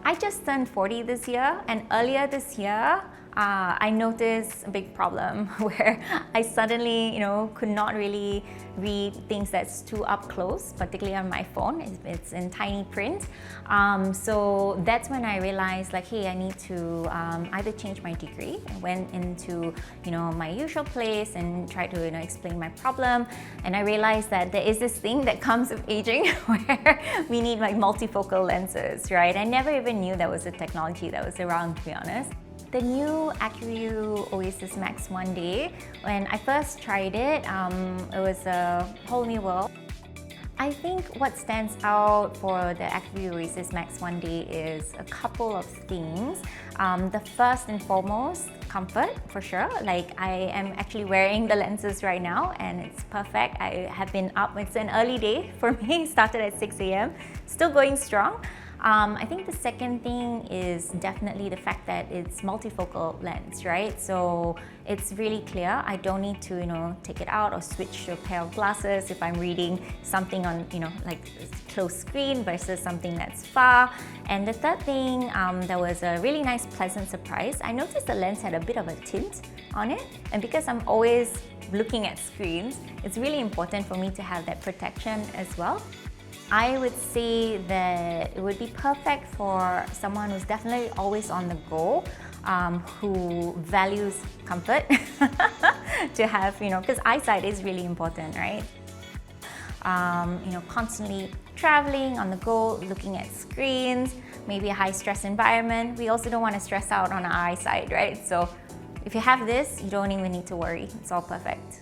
I just turned 40 this year, and earlier this year, I noticed a big problem where I suddenly, could not really read things that's too up close, particularly on my phone. It's in tiny print. So that's when I realized, like, hey, I need to either change my degree. I went into, my usual place and tried to, explain my problem. And I realized that there is this thing that comes with aging where we need like multifocal lenses, right? I never even knew that was a technology that was around, to be honest. The new ACUVUE OASYS MAX 1-Day, when I first tried it, it was a whole new world. I think what stands out for the ACUVUE OASYS MAX 1-Day is a couple of things. The first and foremost, comfort, for sure. Like, I am actually wearing the lenses right now and it's perfect. I have been up, it's an early day for me, started at 6 a.m, still going strong. I think the second thing is definitely the fact that it's multifocal lens, right? So it's really clear. I don't need to, take it out or switch to a pair of glasses if I'm reading something on, like close screen versus something that's far. And the third thing, that was a really nice, pleasant surprise. I noticed the lens had a bit of a tint on it. And because I'm always looking at screens, it's really important for me to have that protection as well. I would say that it would be perfect for someone who's definitely always on the go, who values comfort, to have, because eyesight is really important, right? Constantly traveling, on the go, looking at screens, maybe a high-stress environment. We also don't want to stress out on our eyesight, right? So if you have this, you don't even need to worry. It's all perfect.